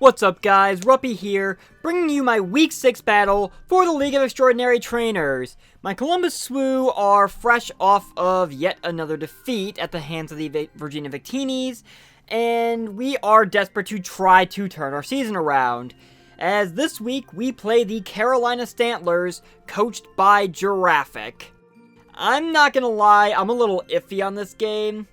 What's up guys, Ruppy here, bringing you my Week 6 battle for the League of Extraordinary Trainers. My Columbus Swoo are fresh off of yet another defeat at the hands of the Virginia Victinis, and we are desperate to try to turn our season around. As this week we play the Carolina Stantlers, coached by Giraffic. I'm not gonna lie, I'm a little iffy on this game.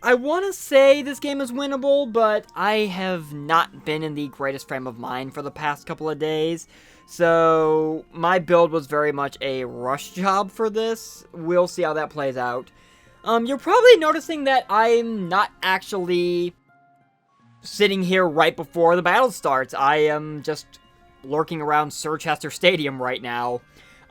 I want to say this game is winnable, but I have not been in the greatest frame of mind for the past couple of days. So, my build was very much a rush job for this. We'll see how that plays out. You're probably noticing that I'm not actually sitting here right before the battle starts. I am just lurking around Sir Chester Stadium right now.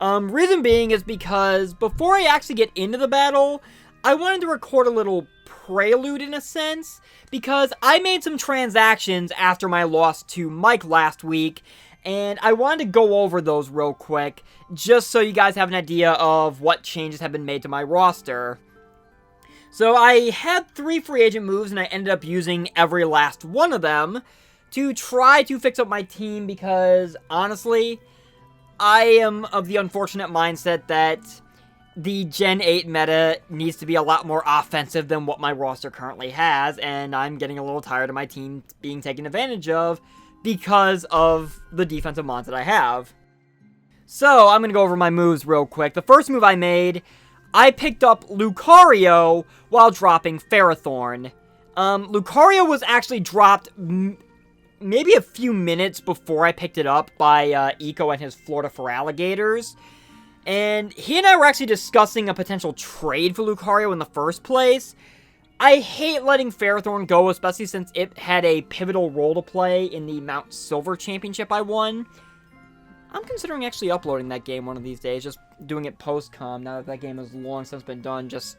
Reason being is because before I actually get into the battle, I wanted to record a little prelude in a sense, because I made some transactions after my loss to Mike last week, and I wanted to go over those real quick, just so you guys have an idea of what changes have been made to my roster. So I had 3 free agent moves, and I ended up using every last one of them to try to fix up my team, because honestly, I am of the unfortunate mindset that the Gen 8 meta needs to be a lot more offensive than what my roster currently has, and I'm getting a little tired of my team being taken advantage of because of the defensive mons that I have. So, I'm going to go over my moves real quick. The first move I made, I picked up Lucario while dropping Ferrothorn. Lucario was actually dropped maybe a few minutes before I picked it up by Eco and his Florida for Alligators. And he and I were actually discussing a potential trade for Lucario in the first place. I hate letting Ferrothorn go, especially since it had a pivotal role to play in the Mount Silver Championship I won. I'm considering actually uploading that game one of these days, just doing it post-com, now that that game has long since been done, just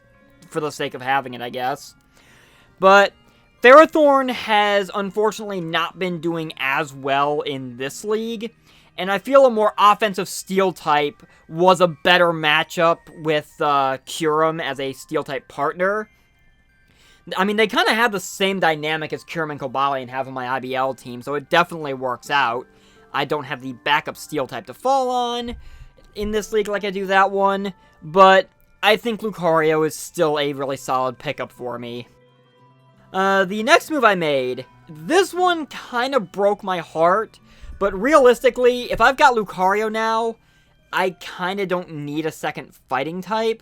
for the sake of having it, I guess. But Ferrothorn has unfortunately not been doing as well in this league, and I feel a more offensive Steel type was a better matchup with Kyurem as a Steel type partner. I mean, they kind of have the same dynamic as Kyurem and Cobalion have on my IBL team, so it definitely works out. I don't have the backup Steel type to fall on in this league like I do that one, but I think Lucario is still a really solid pickup for me. The next move I made, this one kind of broke my heart. But realistically, if I've got Lucario now, I kind of don't need a second fighting type.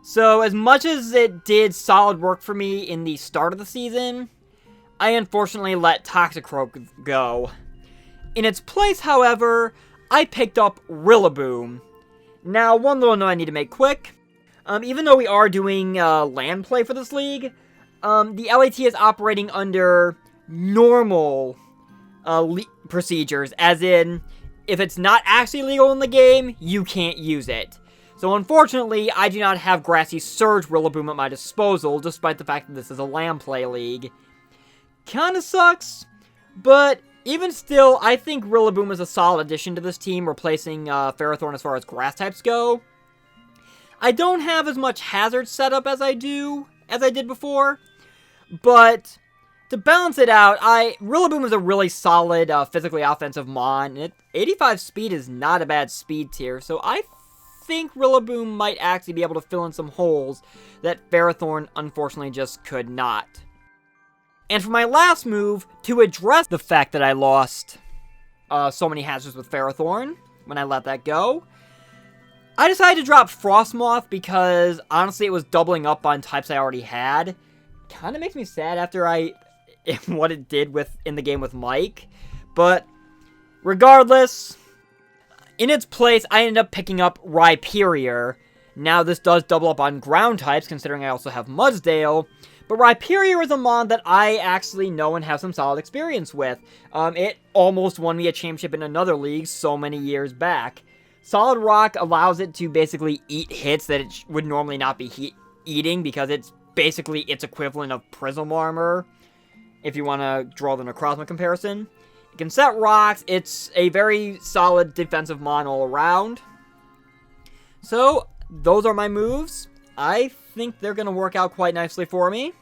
So as much as it did solid work for me in the start of the season, I unfortunately let Toxicroak go. In its place, however, I picked up Rillaboom. Now, one little note I need to make quick. Even though we are doing land play for this league, the LAT is operating under normal procedures, as in, if it's not actually legal in the game, you can't use it. So unfortunately, I do not have Grassy Surge Rillaboom at my disposal, despite the fact that this is a land play league. Kinda sucks, but even still, I think Rillaboom is a solid addition to this team, replacing Ferrothorn as far as grass types go. I don't have as much hazard setup as I did before, but to balance it out, Rillaboom is a really solid, physically offensive mon, and 85 speed is not a bad speed tier, so I think Rillaboom might actually be able to fill in some holes that Ferrothorn unfortunately just could not. And for my last move, to address the fact that I lost so many hazards with Ferrothorn when I let that go, I decided to drop Frostmoth because, honestly, it was doubling up on types I already had. Kinda makes me sad after what it did in the game with Mike, but regardless, in its place, I ended up picking up Rhyperior. Now, this does double up on ground types, considering I also have Mudsdale, but Rhyperior is a mon that I actually know and have some solid experience with. It almost won me a championship in another league so many years back. Solid Rock allows it to basically eat hits that it would normally not be eating, because it's basically its equivalent of Prism Armor, if you want to draw the Necrozma comparison. It can set rocks. It's a very solid defensive mon all around. So, those are my moves. I think they're going to work out quite nicely for me.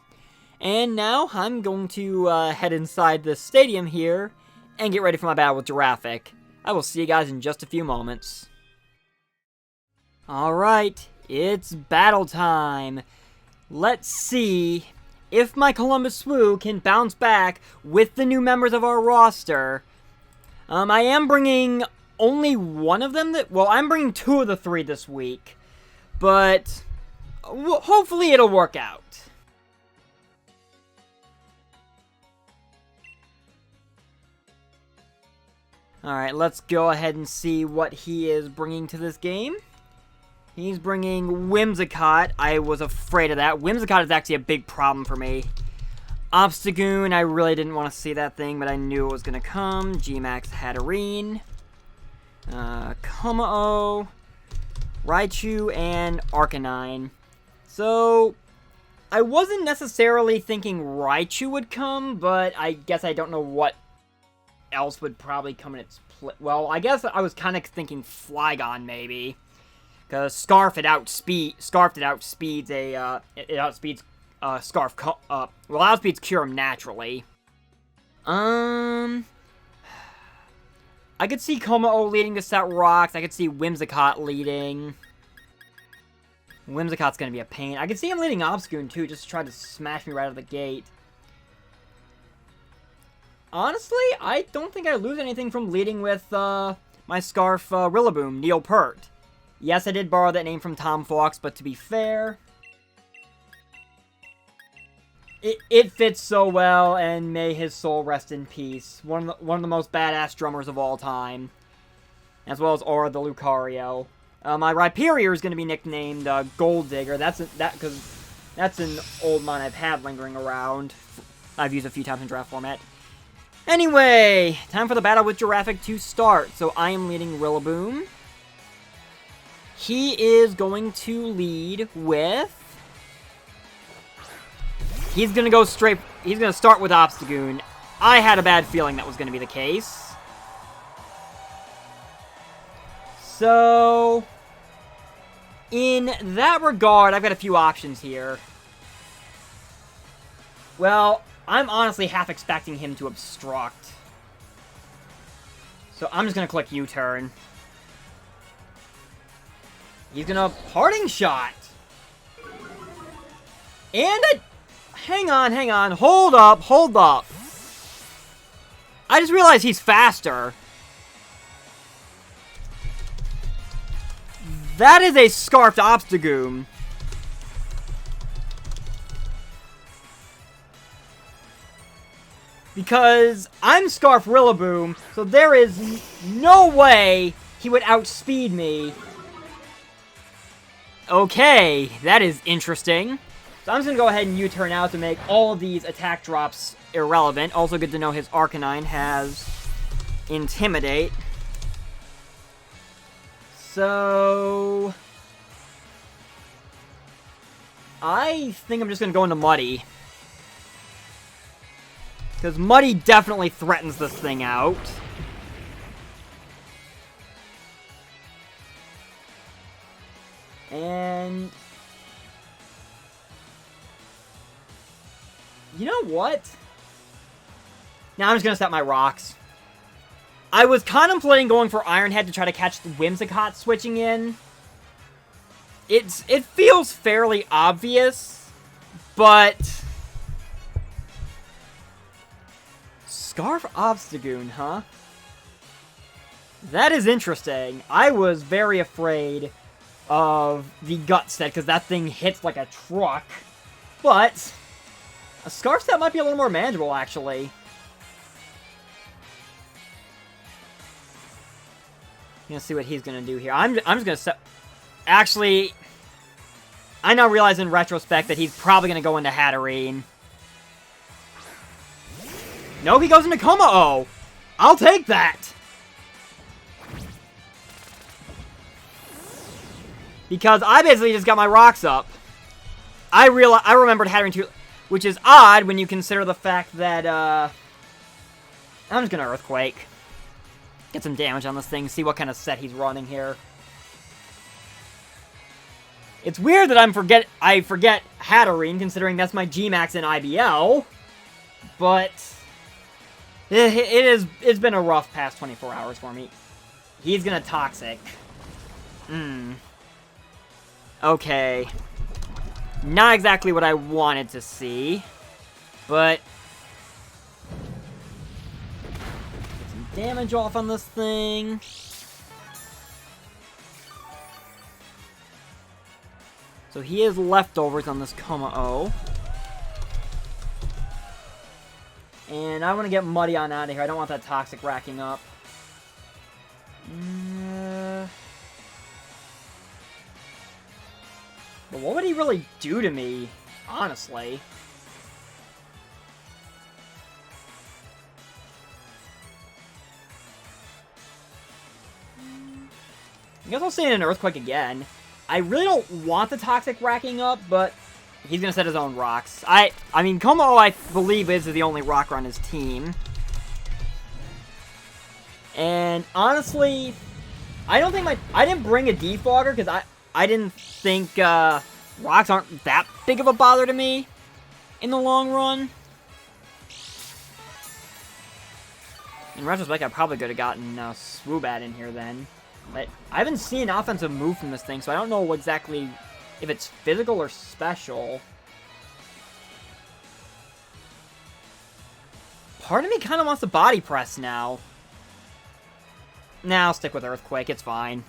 And now I'm going to head inside the stadium here and get ready for my battle with Giraffic. I will see you guys in just a few moments. Alright, it's battle time. Let's see if my Columbus Swoo can bounce back with the new members of our roster. I am bringing only one of them. Well, I'm bringing 2 of the 3 this week. But hopefully it'll work out. Alright, let's go ahead and see what he is bringing to this game. He's bringing Whimsicott. I was afraid of that. Whimsicott is actually a big problem for me. Obstagoon, I really didn't want to see that thing, but I knew it was going to come. G-Max Hatterene. Kommo-o. Raichu, and Arcanine. So, I wasn't necessarily thinking Raichu would come, but I guess I don't know what else would probably come in its place. Well, I guess I was kind of thinking Flygon, maybe. Because Scarf it outspeeds Scarf, outspeeds Kyurem naturally. I could see Kommo-o leading to set rocks. I could see Whimsicott leading. Whimsicott's gonna be a pain. I could see him leading Obstagoon too, just to try to smash me right out of the gate. Honestly, I don't think I lose anything from leading with my Scarf Rillaboom, Neopert. Yes, I did borrow that name from Tom Fox, but to be fair, it fits so well, and may his soul rest in peace. One of the most badass drummers of all time, as well as Aura the Lucario. My Rhyperior is going to be nicknamed Gold Digger. Because that's an old mon I've had lingering around. I've used a few times in draft format. Anyway, time for the battle with Giraffic to start. So I am leading Rillaboom. He is going to lead with... He's going to start with Obstagoon. I had a bad feeling that was going to be the case. So, in that regard, I've got a few options here. Well, I'm honestly half expecting him to obstruct. So I'm just going to click U-turn. He's going to parting shot. And hang on. Hold up. I just realized he's faster. That is a Scarfed Obstagoon. Because I'm Scarf Rillaboom, so there is no way he would outspeed me. Okay, that is interesting. So I'm just going to go ahead and U-turn out to make all of these attack drops irrelevant. Also good to know his Arcanine has Intimidate. So I think I'm just going to go into Muddy. Because Muddy definitely threatens this thing out. And... you know what? Now I'm just going to set my rocks. I was contemplating going for Iron Head to try to catch the Whimsicott switching in. It feels fairly obvious, but... Scarf Obstagoon, huh? That is interesting. I was very afraid of the Gut set, because that thing hits like a truck. But a Scarf set might be a little more manageable, actually. Gonna see what he's gonna do here. I'm just gonna set... Actually, I now realize in retrospect that he's probably gonna go into Hatterene. No, he goes into Kommo-o. I'll take that. Because I basically just got my rocks up. I remembered Hatterene too, which is odd when you consider the fact that I'm just gonna Earthquake. Get some damage on this thing, see what kind of set he's running here. It's weird that I forget Hatterene, considering that's my G-Max in IBL. But it's been a rough past 24 hours for me. He's gonna Toxic. Okay. Not exactly what I wanted to see, but get some damage off on this thing. So he has leftovers on this Kommo-o. And I want to get Muddy on out of here. I don't want that Toxic racking up. But what would he really do to me, honestly? I guess I'll say an Earthquake again. I really don't want the Toxic racking up, but he's going to set his own rocks. I mean, Kommo-o, I believe, is the only rocker on his team. And honestly, I don't think I didn't bring a Defogger because I didn't think rocks aren't that big of a bother to me in the long run. In retrospect, I probably could have gotten Swoobat in here then. But I haven't seen an offensive move from this thing, so I don't know exactly if it's physical or special. Part of me kind of wants to Body Press now. Nah, I'll stick with Earthquake, it's fine.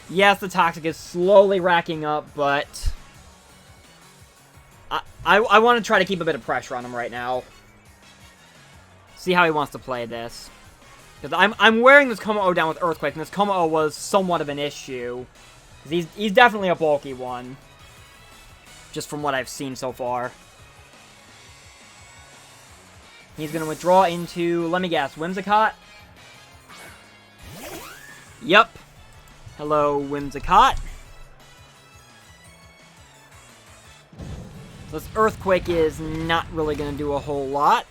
Yes, the Toxic is slowly racking up, but I want to try to keep a bit of pressure on him right now. See how he wants to play this. Because I'm wearing this Kommo-o down with Earthquake, and this Kommo-o was somewhat of an issue. He's definitely a bulky one. Just from what I've seen so far. He's going to withdraw into, let me guess, Whimsicott? Yep. Hello, Whimsicott. This Earthquake is not really going to do a whole lot.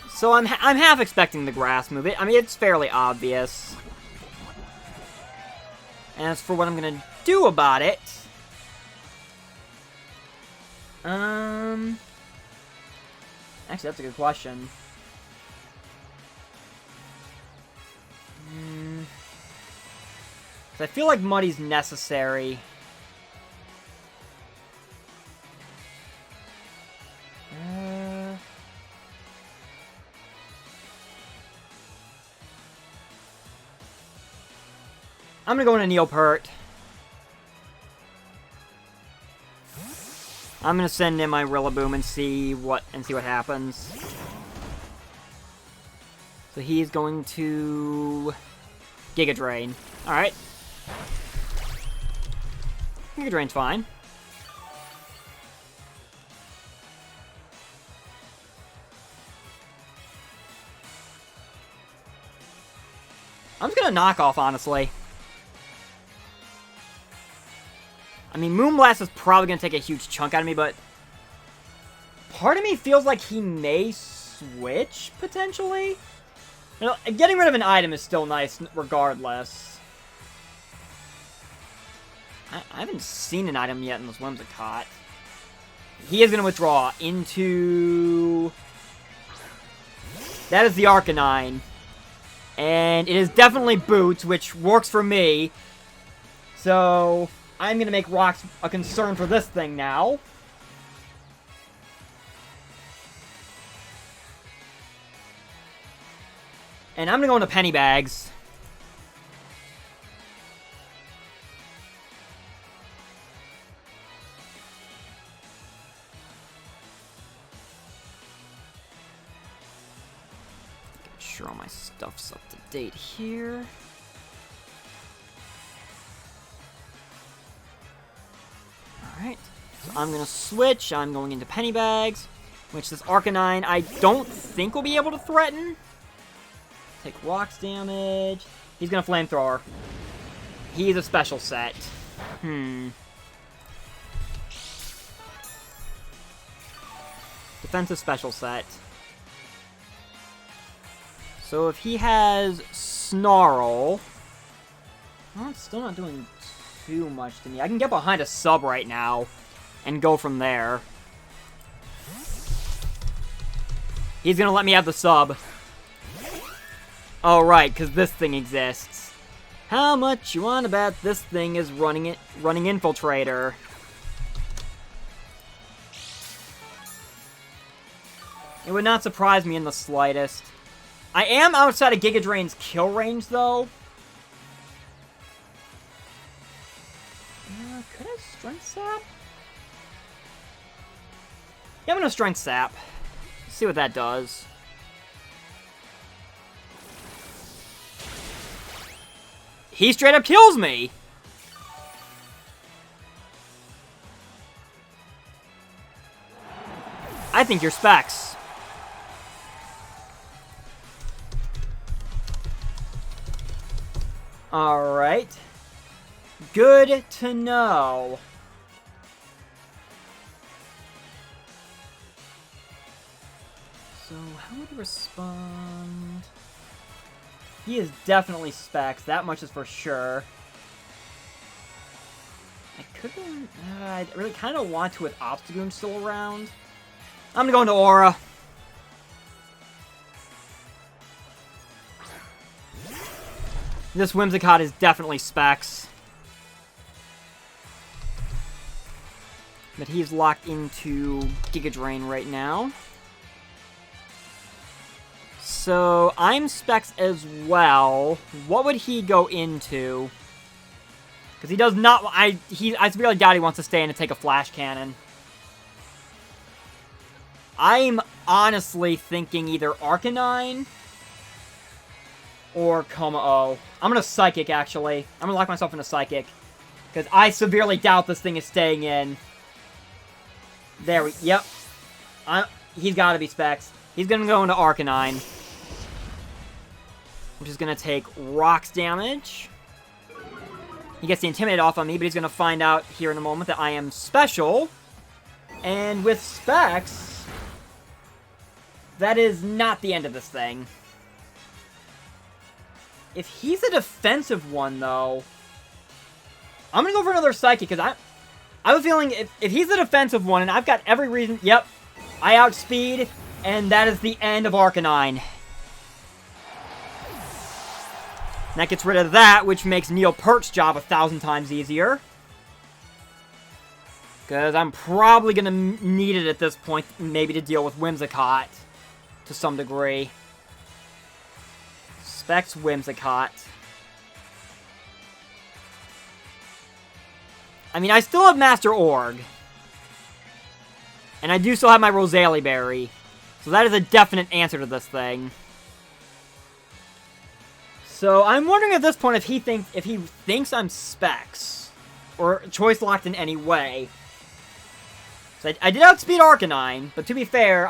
So I'm half expecting the Grass move. I mean, it's fairly obvious. And as for what I'm going to do about it... Actually, that's a good question. I feel like Muddy's necessary. I'm gonna go into Neopert. I'm gonna send in my Rillaboom and see what happens. So he's going to Giga Drain. All right. Giga Drain's fine. I'm just gonna knock off, honestly. I mean, Moonblast is probably going to take a huge chunk out of me, but part of me feels like he may switch, potentially. You know, getting rid of an item is still nice, regardless. I haven't seen an item yet in this Whimsicott. He is going to withdraw into... That is the Arcanine. And it is definitely Boots, which works for me. So... I'm going to make rocks a concern for this thing now. And I'm going to go into Penny Bags. Make sure all my stuff's up to date here. Alright, so I'm going to switch. I'm going into Penny Bags, which this Arcanine I don't think will be able to threaten. Take rocks damage. He's going to Flamethrower. He's a special set. Defensive special set. So if he has Snarl. Well, it's still not doing too much to me. I can get behind a sub right now and go from there. He's gonna let me have the sub. Oh, right, because this thing exists. How much you want to bet this thing is running Infiltrator? It would not surprise me in the slightest. I am outside of Giga Drain's kill range, though. Could I Strength Sap? Yeah, I'm gonna Strength Sap. See what that does. He straight up kills me! I think you're Specs. Alright. Good to know. So, how would he respond? He is definitely Specs, that much is for sure. I could go... I really kind of want to with Obstagoon still around. I'm gonna go into Aura. This Whimsicott is definitely Specs. But he's locked into Giga Drain right now. So, I'm Specs as well. What would he go into? Because he does not... I severely doubt he wants to stay in and take a Flash Cannon. I'm honestly thinking either Arcanine or Kommo-o. I'm going to Psychic, actually. I'm going to lock myself into Psychic. Because I severely doubt this thing is staying in. There we... Yep. He's got to be Specs. He's going to go into Arcanine. Which is going to take Rocks damage. He gets the Intimidate off on me, but he's going to find out here in a moment that I am special. And with Specs, that is not the end of this thing. If he's a defensive one, though, I'm going to go for another Psychic, because I have a feeling if he's the defensive one, and I've got every reason, yep, I outspeed, and that is the end of Arcanine. And that gets rid of that, which makes Neil Pert's job 1,000 times easier. Because I'm probably going to need it at this point, maybe to deal with Whimsicott to some degree. Specs Whimsicott. I mean, I still have Master Org. And I do still have my Roselia Berry. So that is a definite answer to this thing. So I'm wondering at this point if he thinks I'm Specs. Or choice locked in any way. So I did outspeed Arcanine, but to be fair,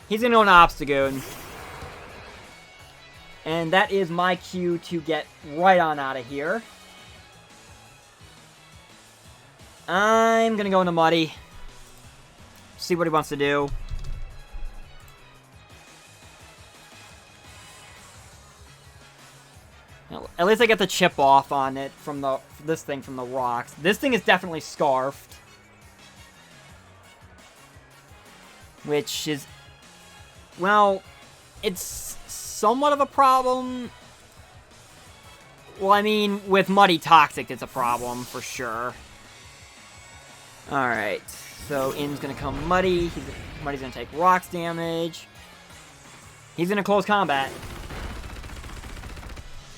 he's going to go into Obstagoon. And that is my cue to get right on out of here. I'm going to go into Muddy. See what he wants to do. At least I get the chip off on it from this thing from the rocks. This thing is definitely Scarfed. Which is... Well, it's somewhat of a problem. Well, I mean, with Muddy Toxic, it's a problem, for sure. Alright, so in's gonna come Muddy. Muddy's gonna take rocks damage. He's gonna close combat.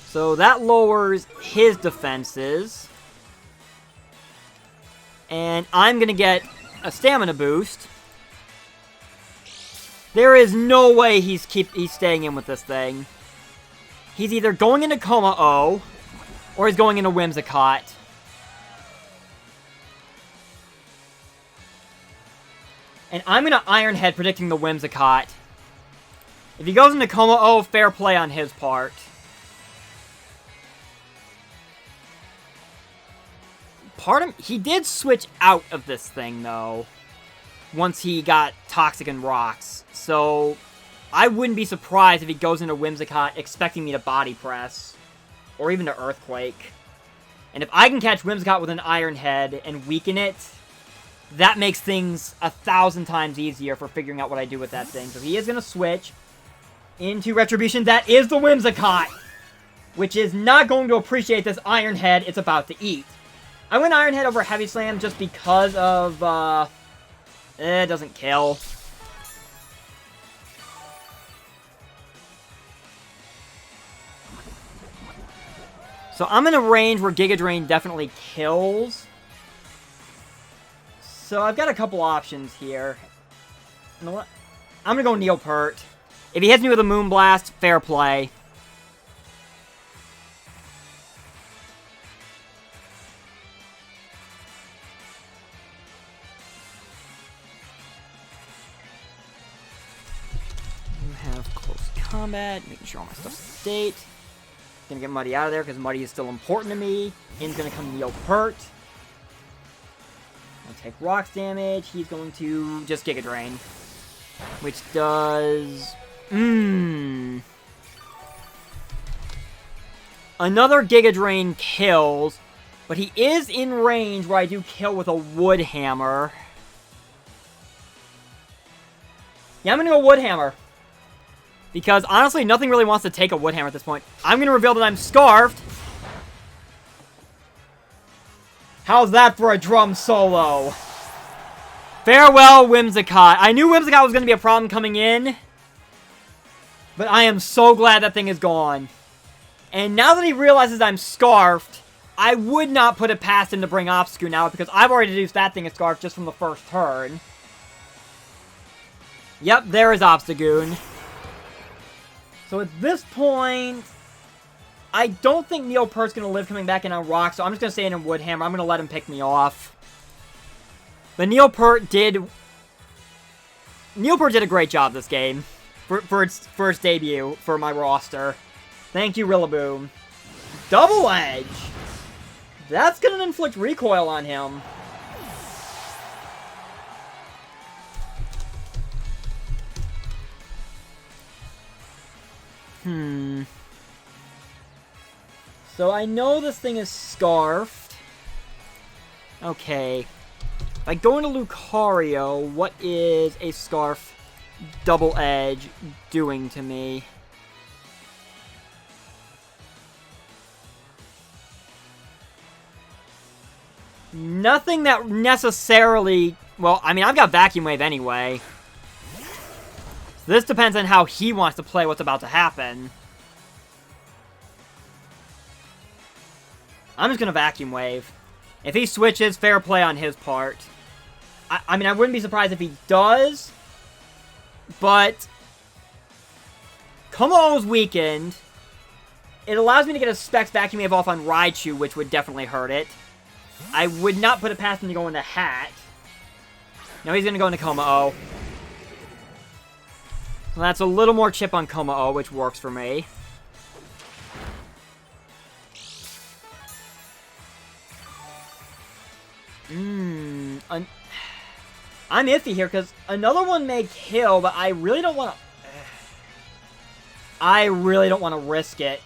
So that lowers his defenses. And I'm gonna get a stamina boost. There is no way he's staying in with this thing. He's either going into Kommo-o, or he's going into Whimsicott. And I'm going to Iron Head predicting the Whimsicott. If he goes into Kommo-o, fair play on his part. He did switch out of this thing, though. Once he got Toxic and Rocks. So, I wouldn't be surprised if he goes into Whimsicott expecting me to body press. Or even to Earthquake. And if I can catch Whimsicott with an Iron Head and weaken it, that makes things 1,000 times easier for figuring out what I do with that thing. So he is going to switch into Retribution. That is the Whimsicott, which is not going to appreciate this Iron Head it's about to eat. I went Iron Head over Heavy Slam just because of, it doesn't kill. So I'm in a range where Giga Drain definitely kills. So I've got a couple options here. You know what? I'm going to go Neopert. If he hits me with a Moonblast, fair play. You have close combat, making sure all my stuff's state. Gonna get Muddy out of there because Muddy is still important to me. In's gonna come Neopert. I'll take rocks damage. He's going to just Giga Drain. Which does... Another Giga Drain kills, but he is in range where I do kill with a Wood Hammer. Yeah, I'm gonna go Wood Hammer. Because, honestly, nothing really wants to take a Wood Hammer at this point. I'm going to reveal that I'm Scarfed. How's that for a drum solo? Farewell, Whimsicott. I knew Whimsicott was going to be a problem coming in. But I am so glad that thing is gone. And now that he realizes I'm Scarfed, I would not put it past him to bring Obstagoon out. Because I've already deduced that thing is Scarfed just from the first turn. Yep, there is Obstagoon. So at this point, I don't think Neopert's going to live coming back in on Rock, so I'm just going to stay in Wood Hammer. I'm going to let him pick me off. But Neopert did a great job this game for its first debut for my roster. Thank you, Rillaboom. Double Edge! That's going to inflict recoil on him. So I know this thing is Scarfed. Okay. If I go into Lucario, what is a Scarf Double Edge doing to me? Nothing that necessarily... Well, I mean, I've got Vacuum Wave anyway. So this depends on how he wants to play what's about to happen. I'm just going to Vacuum Wave. If he switches, fair play on his part. I mean, I wouldn't be surprised if he does. But Kommo-o's weakened. It allows me to get a Specs Vacuum Wave off on Raichu, which would definitely hurt it. I would not put it past him to go into Hat. No, he's going to go into Kommo-o. So that's a little more chip on Kommo-o, which works for me. I'm iffy here, because another one may kill, but I really don't want to... I really don't want to risk it.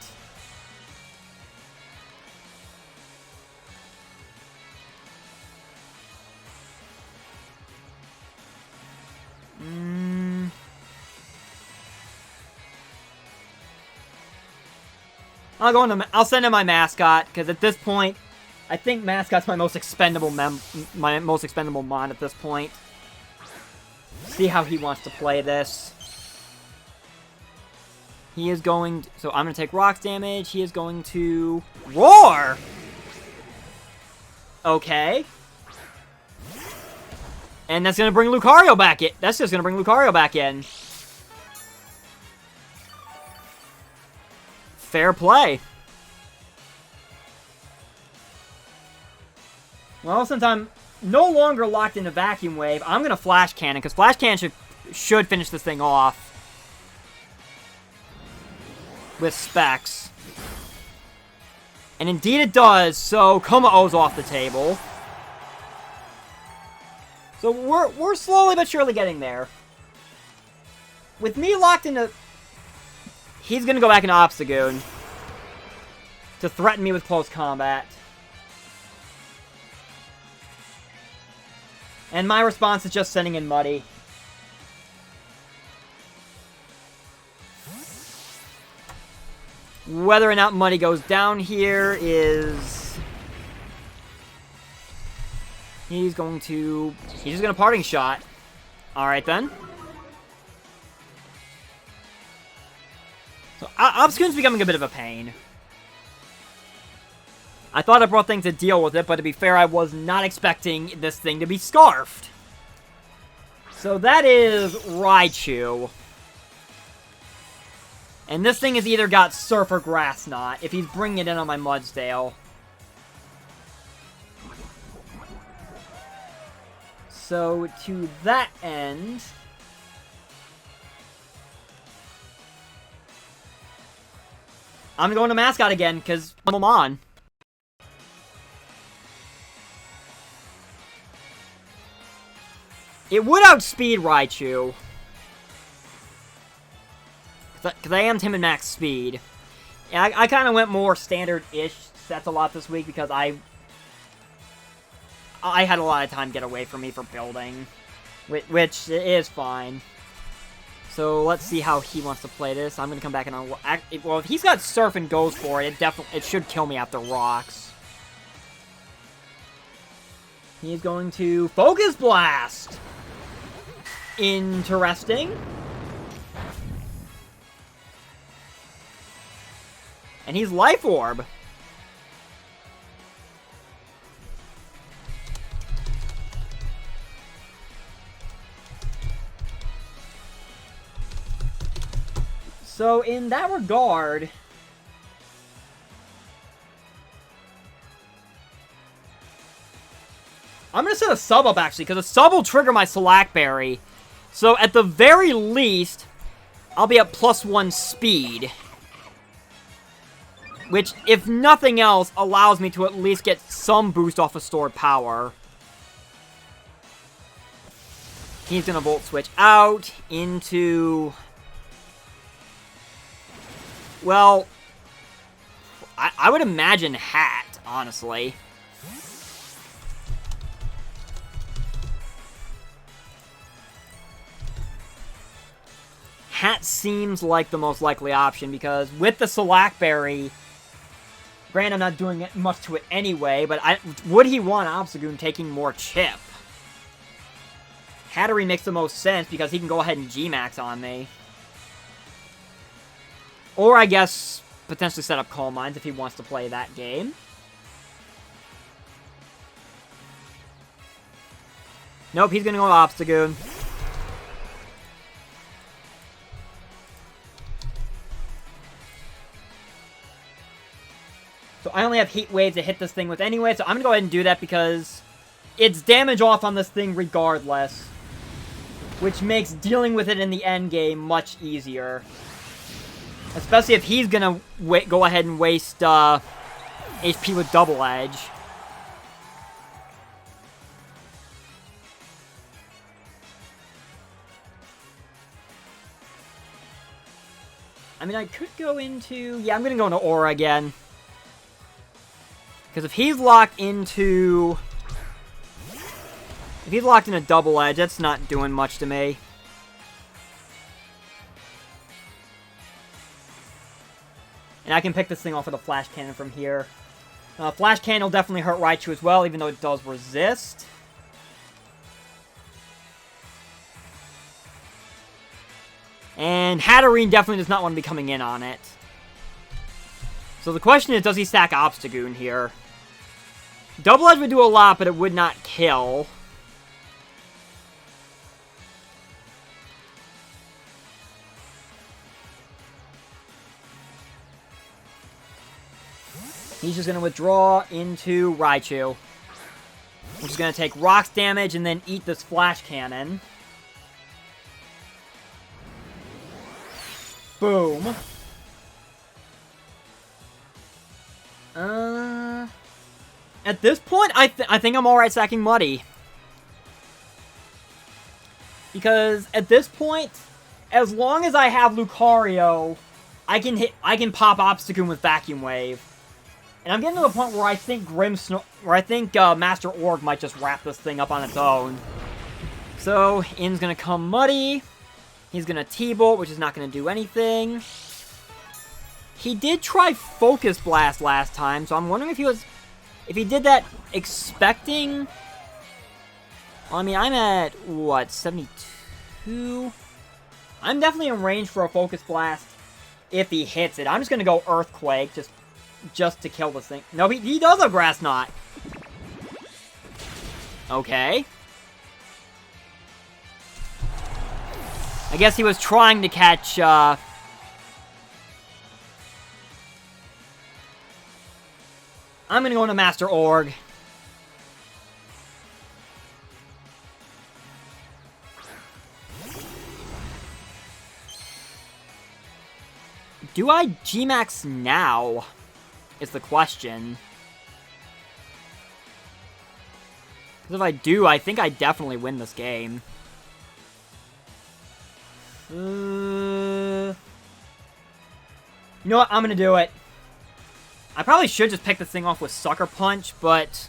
I'll send him my Mascot, because at this point, I think Mascot's my most expendable mon at this point. See how he wants to play this. He is going to, so I'm going to take rocks damage. He is going to roar. Okay. And that's going to bring Lucario back in. That's just going to bring Lucario back in. Fair play. Well, since I'm no longer locked into Vacuum Wave, I'm going to Flash Cannon, because Flash Cannon should finish this thing off. With Specs. And indeed it does, so Kommo-o's off the table. So we're slowly but surely getting there. with me locked into... He's gonna go back into Obstagoon to threaten me with close combat. And my response is just sending in Muddy. Whether or not Muddy goes down here is... He's just gonna Parting Shot. Alright then. So, Obstagoon's becoming a bit of a pain. I thought I brought things to deal with it, but to be fair, I was not expecting this thing to be Scarfed. So that is Raichu. And this thing has either got Surf or Grass Knot, if he's bringing it in on my Mudsdale. So, to that end... I'm going to Mascot again, because I'm on. It would outspeed Raichu. Because I am Tim and Max Speed. And I kind of went more standard-ish sets a lot this week because I had a lot of time get away from me for building. Which is fine. So let's see how he wants to play this. I'm going to come back and on... Well, if he's got Surf and goes for it, it should kill me after Rocks. He's going to Focus Blast! Interesting. And he's Life Orb. So, in that regard... I'm going to set a sub up, actually, because a sub will trigger my Slackberry. So, at the very least, I'll be at +1 speed. Which, if nothing else, allows me to at least get some boost off of stored power. He's going to Volt Switch out into... Well, I would imagine Hat, honestly. Hat seems like the most likely option because with the Slackberry, granted I'm not doing much to it anyway, but would he want Obstagoon taking more chip? Hatterene makes the most sense because he can go ahead and G-Max on me. Or, I guess, potentially set up Coal Mines if he wants to play that game. Nope, he's going to go Obstagoon. So I only have Heat Waves to hit this thing with anyway, so I'm going to go ahead and do that because it's damage off on this thing regardless. Which makes dealing with it in the end game much easier. Especially if he's gonna go ahead and waste HP with Double Edge. I mean, I could go into... Yeah, I'm gonna go into Aura again. Because if he's locked into... If he's locked in a Double Edge, that's not doing much to me. And I can pick this thing off with a Flash Cannon from here. Flash Cannon will definitely hurt Raichu as well, even though it does resist. And Hatterene definitely does not want to be coming in on it. So the question is, does he stack Obstagoon here? Double Edge would do a lot, but it would not kill. He's just going to withdraw into Raichu. Which is going to take Rocks damage and then eat this Flash Cannon. Boom. At this point, I think I'm alright sacking Muddy. Because at this point, as long as I have Lucario, I can pop Obstagoon with Vacuum Wave. And I'm getting to the point where I think Master Org might just wrap this thing up on its own. So, in's gonna come Muddy. He's gonna T-Bolt, which is not gonna do anything. He did try Focus Blast last time, so I'm wondering if he did that expecting... Well, I mean, I'm at, what, 72? I'm definitely in range for a Focus Blast if he hits it. I'm just gonna go Earthquake, just to kill this thing. No, he does a Grass Knot. Okay. I guess he was trying to catch, I'm gonna go into Master Org. Do I G-Max now? Is the question. Because if I do, I think I definitely win this game. You know what? I'm gonna do it. I probably should just pick this thing off with Sucker Punch, but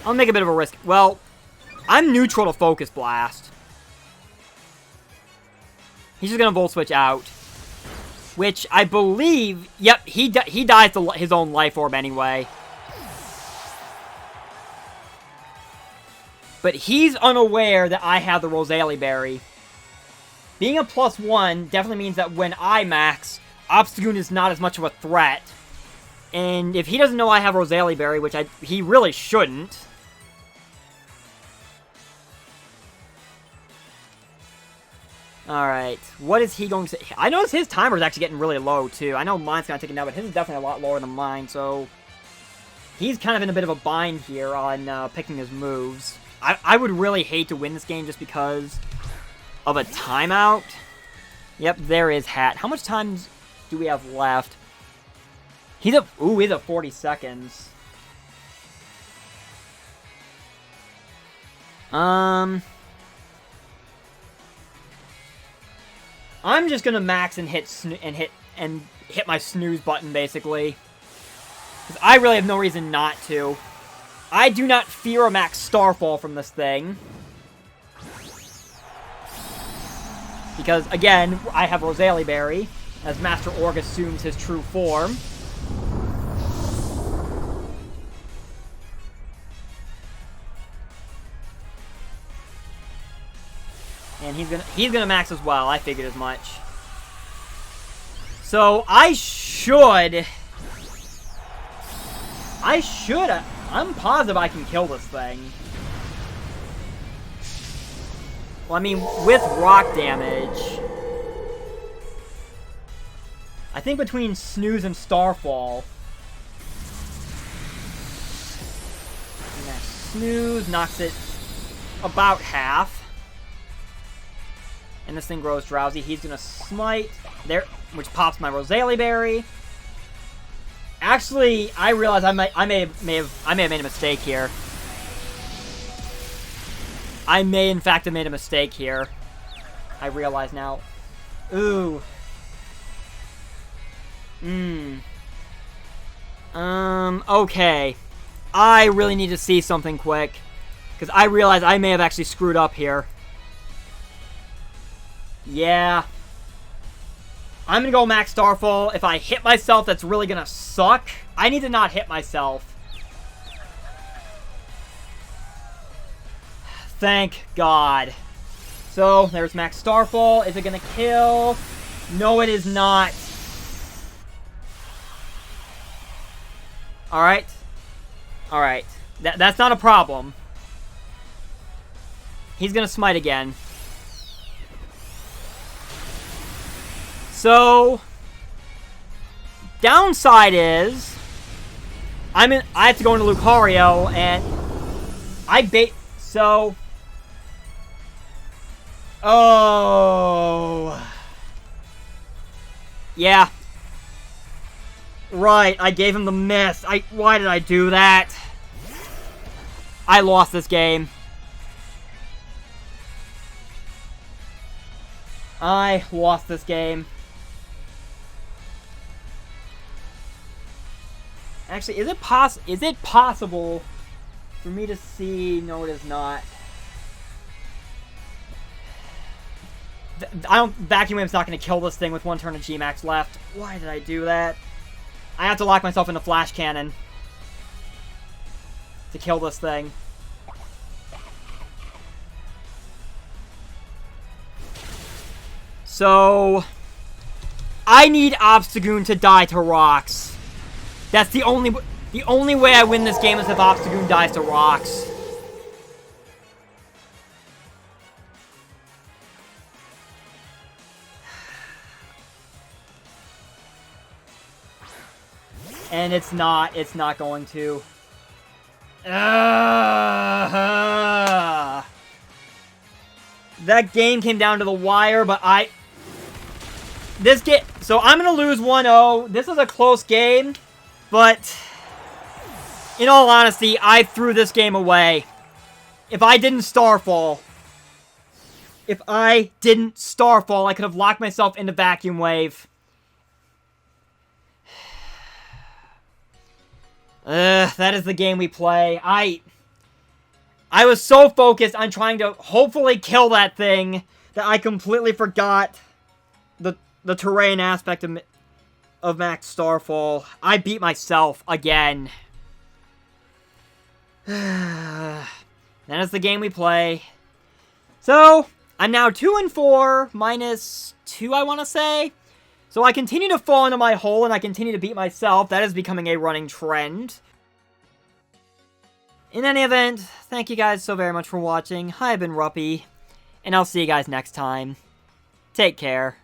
I'll make a bit of a risk. Well, I'm neutral to Focus Blast. He's just gonna Volt Switch out. Which, I believe... Yep, he dies to his own Life Orb anyway. But he's unaware that I have the Roselia Berry. Being a +1 definitely means that when I max, Obstagoon is not as much of a threat. And if he doesn't know I have Roselia Berry, which he really shouldn't... Alright, what is he going to... I notice his timer is actually getting really low, too. I know mine's kind of ticking down, but his is definitely a lot lower than mine, so... He's kind of in a bit of a bind here on picking his moves. I would really hate to win this game just because of a timeout. Yep, there is Hat. How much time do we have left? He's at 40 seconds. I'm just gonna max and hit my snooze button basically, because I really have no reason not to. I do not fear a max Starfall from this thing, because again I have Roselia Berry as Master Org assumes his true form. And he's gonna max as well. I figured as much. So I'm positive I can kill this thing. Well, I mean, with rock damage, I think between Snooze and Starfall. And that Snooze knocks it about half. And this thing grows drowsy. He's gonna Smite there, which pops my Roselia Berry. Actually, I realize I may have made a mistake here. I may in fact have made a mistake here. I realize now. Ooh. Okay. I really need to see something quick, because I realize I may have actually screwed up here. Yeah. I'm gonna go Max Starfall. If I hit myself, that's really gonna suck. I need to not hit myself. Thank God. So, there's Max Starfall. Is it gonna kill? No, it is not. Alright. Alright. That's not a problem. He's gonna Smite again. So, downside is, I have to go into Lucario, and oh, yeah, right, I gave him the miss. Why did I do that? I lost this game. I lost this game. Actually, is it possible for me to see? No, it is not. Vacuum Wave's not going to kill this thing with one turn of G-Max left. Why did I do that? I have to lock myself into Flash Cannon to kill this thing. So, I need Obstagoon to die to rocks. That's the only way I win this game is if Obstagoon dies to rocks. And it's not going to. That game came down to the wire, but so I'm gonna lose 1-0. This is a close game, but in all honesty, I threw this game away. If I didn't Starfall, I could have locked myself into Vacuum Wave. That is the game we play. I was so focused on trying to hopefully kill that thing that I completely forgot the terrain aspect of Max Starfall. I beat myself again. That is the game we play. So, I'm now 2-4, -2, I want to say. So I continue to fall into my hole, and I continue to beat myself. That is becoming a running trend. In any event, thank you guys so very much for watching. I've been Ruppy, and I'll see you guys next time. Take care.